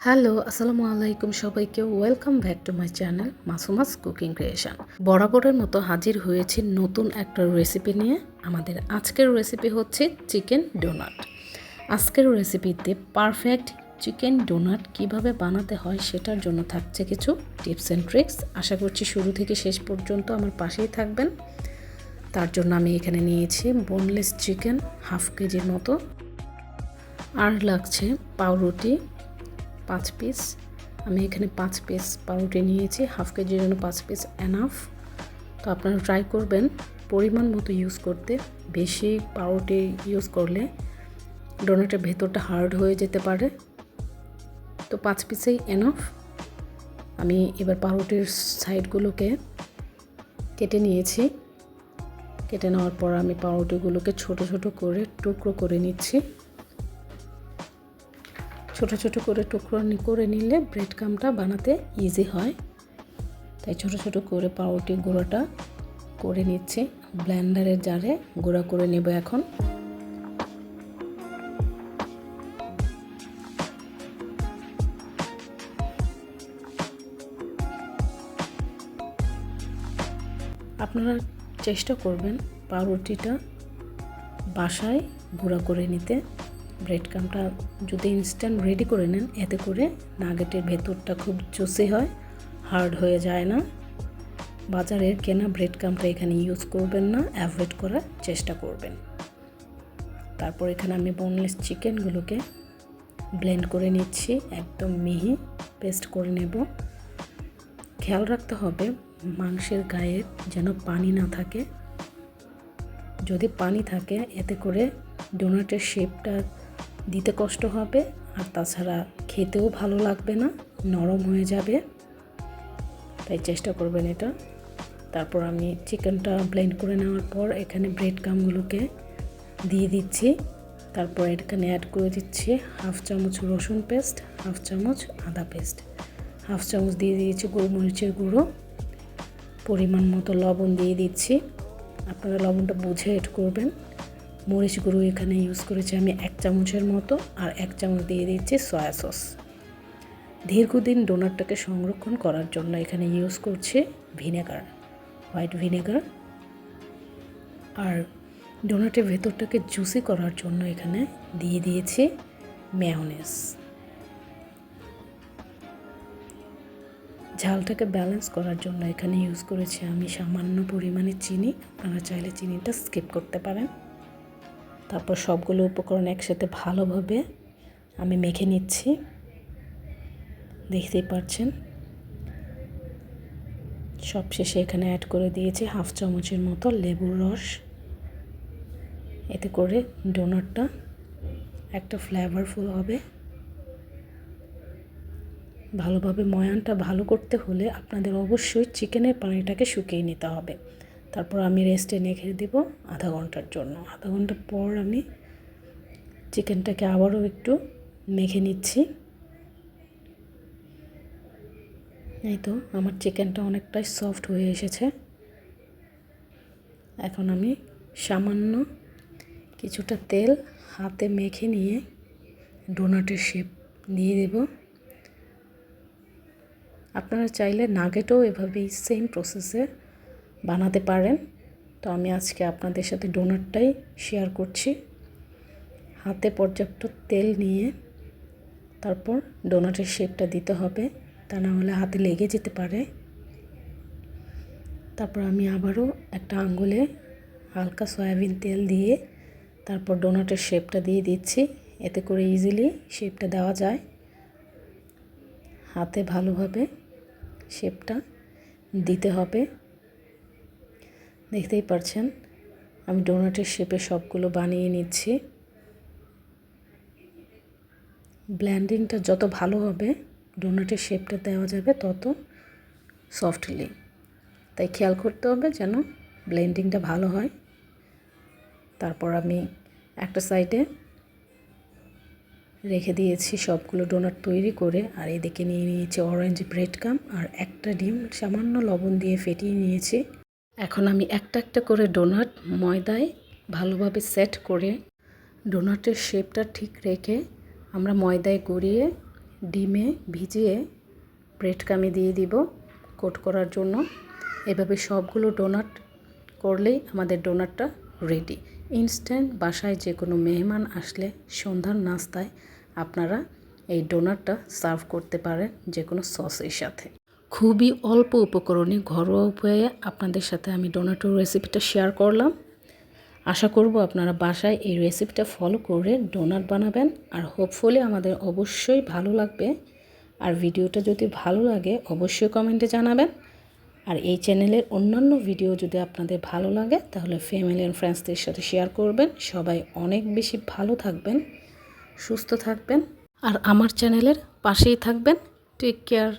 Hello, আসসালামু আলাইকুম সবাইকে। Welcome back to my channel Masuma's cooking creation. বরাবরের মতো হাজির হয়েছি নতুন একটা রেসিপি নিয়ে। আমাদের আজকের রেসিপি হচ্ছে চিকেন ডোনাট। আজকের রেসিপিতে পারফেক্ট চিকেন ডোনাট কিভাবে বানাতে হয় সেটার জন্য থাকছে কিছু টিপস অ্যান্ড ট্রিক্স। আশা করছি শুরু থেকে শেষ পর্যন্ত আমার পাশেই থাকবেন। তার জন্য আমি এখানে নিয়েছি বোনলেস চিকেন হাফ কেজির মতো, আর লাগছে পাউরুটি 5 পিস। আমি এখানে 5 পিস পাউরুটি নিয়েছি। হাফ কেজির জন্য 5 পিস এনাফ। তো আপনারা ট্রাই করবেন পরিমাণ মতো ইউজ করতে। বেশি পাউরুটি ইউজ করলে ডোনাটের ভেতরটা হার্ড হয়ে যেতে পারে। তো 5 পিসেই এনাফ। আমি এবার পাউরুটির সাইডগুলোকে কেটে নিয়েছি। কেটে নেওয়ার পর আমি পাউরুটিগুলোকে ছোট ছোট করে টুকরো করে নিচ্ছি। ছোট ছোট করে টুকরো করে নিলে ব্রেড ক্রাম্বটা বানাতে ইজি হয়। তাই ছোট ছোট করে পাউরুটি গুঁড়োটা করে নিচ্ছি। ব্লেন্ডারের জারে গুঁড়া করে নেব এখন। আপনারা চেষ্টা করবেন পাউরুটিটা বাসায় গুঁড়া করে নিতে। ব্রেড ক্রাম্বটা যদি ইনস্ট্যান্ট রেডি করে নেন, এতে করে নাগেটের ভেতরটা খুব জুসি হয়, হার্ড হয়ে যায় না। বাজারের কেনা ব্রেড ক্রাম্বটা এখানে ইউজ করবেন না, অ্যাভয়েড করার চেষ্টা করবেন। তারপর এখানে আমি বোনলেস চিকেনগুলোকে ব্লেন্ড করে নিচ্ছি, একদম মিহি পেস্ট করে নেব। খেয়াল রাখতে হবে মাংসের গায়ে যেন পানি না থাকে। যদি পানি থাকে এতে করে ডোনাটের শেপটা দিতে কষ্ট হবে, আর তাছাড়া খেতেও ভালো লাগবে না, নরম হয়ে যাবে। তাই চেষ্টা করবেন এটা। তারপর আমি চিকেনটা ব্লেন্ড করে নেওয়ার পর এখানে ব্রেড ক্রাম্বগুলোকে দিয়ে দিচ্ছি। তারপর এখানে অ্যাড করে দিচ্ছি হাফ চামচ রসুন পেস্ট, হাফ চামচ আদা পেস্ট, হাফ চামচ দিয়ে দিয়েছি গোলমরিচের গুঁড়ো, পরিমাণ মতো লবণ দিয়ে দিচ্ছি। আপনারা লবণটা বুঝে অ্যাড করবেন। মরিচ গুঁড়ো এখানে ইউজ করেছি আমি 1 চামচের মতো, আর 1 চামচ দিয়ে দিচ্ছি সয়া সস। দীর্ঘদিন ডোনাটটাকে সংরক্ষণ করার জন্য এখানে ইউজ করছি ভিনেগার, হোয়াইট ভিনেগার। আর ডোনাটের ভেতরটাকে জুসি করার জন্য এখানে দিয়ে দিয়েছি মেয়োনেজ। ঝালটাকে ব্যালেন্স করার জন্য এখানে ইউজ করেছি আমি সামান্য পরিমাণে চিনি। আপনারা চাইলে চিনিটা স্কিপ করতে পারেন। তারপর সবগুলো উপকরণ একসাথে ভালোভাবে আমি মেখে নিচ্ছি। দেখতেই পাচ্ছেন সবশেষে এখানে অ্যাড করে দিয়েছি হাফ চামচের মতো লেবুর রস। এতে করে ডোনাটটা একটা ফ্লেভারফুল হবে। ভালোভাবে ময়ানটা ভালো করতে হলে আপনাদের অবশ্যই চিকেনের পানিটাকে শুকিয়ে নিতে হবে। তারপর আমি রেস্টে রেখে দেব আধা ঘন্টার জন্য। আধা ঘন্টা পর আমি চিকেনটাকে আবারও একটু মেখে নিচ্ছি। এই তো আমার চিকেনটা অনেকটাই সফট হয়ে এসেছে। এখন আমি সামান্য কিছুটা তেল হাতে মেখে নিয়ে ডোনাটের শেপ দিয়ে দেব। আপনারা চাইলে নাগেটও এভাবেই সেম প্রসেসে বানাতে পারেন। তো আমি আজকে আপনাদের সাথে ডোনাটটাই শেয়ার করছি। হাতে পর্যাপ্ত তেল নিয়ে তারপর ডোনাটের শেপটা দিতে হবে, তা না হলে হাতে লেগে যেতে পারে। তারপর আমি আবারও একটা আঙ্গুলে হালকা সয়াবিন তেল দিয়ে তারপর ডোনাটের শেপটা দিয়ে দিচ্ছি। এতে করে ইজিলি শেপটা দেওয়া যায়। হাতে ভালোভাবে শেপটা দিতে হবে। দেখতেই পাচ্ছেন আমি ডোনাটের শেপে সবগুলো বানিয়ে নিচ্ছি। ব্লেন্ডিংটা যত ভালো হবে ডোনাটের শেপটা দেওয়া যাবে তত সফটলি। তাই খেয়াল করতে হবে যেন ব্লেন্ডিংটা ভালো হয়। তারপর আমি একটা সাইডে রেখে দিয়েছি সবগুলো ডোনাট তৈরি করে, আর এদিকে নিয়ে নিয়েছি অরেঞ্জ ব্রেড ক্রাম্ব আর একটা ডিম সামান্য লবণ দিয়ে ফেটিয়ে নিয়েছি। এখন আমি একটা একটা করে ডোনাট ময়দায় ভালোভাবে সেট করে ডোনাটের শেপটা ঠিক রেখে আমরা ময়দায় গড়িয়ে ডিমে ভিজিয়ে ব্রেড ক্রামে দিয়ে দিব কোট করার জন্য। এভাবে সবগুলো ডোনাট করলেই আমাদের ডোনাটটা রেডি। ইনস্ট্যান্ট বাসায় যে কোনো মেহমান আসলে সন্ধ্যার নাস্তায় আপনারা এই ডোনাটটা সার্ভ করতে পারেন যে কোনো সসের সাথে। খুবই অল্প উপকরণে ঘরোয়া উপায়ে আপনাদের সাথে আমি ডোনাটের রেসিপিটা শেয়ার করলাম। আশা করব আপনারা বাসায় এই রেসিপিটা ফলো করে ডোনাট বানাবেন, আর হোপফুলি আমাদের অবশ্যই ভালো লাগবে। আর ভিডিওটা যদি ভালো লাগে অবশ্যই কমেন্টে জানাবেন। আর এই চ্যানেলের অন্যান্য ভিডিও যদি আপনাদের ভালো লাগে তাহলে ফ্যামিলি অ্যান্ড ফ্রেন্ডসদের সাথে শেয়ার করবেন। সবাই অনেক বেশি ভালো থাকবেন, সুস্থ থাকবেন, আর আমার চ্যানেলের পাশেই থাকবেন। Take care.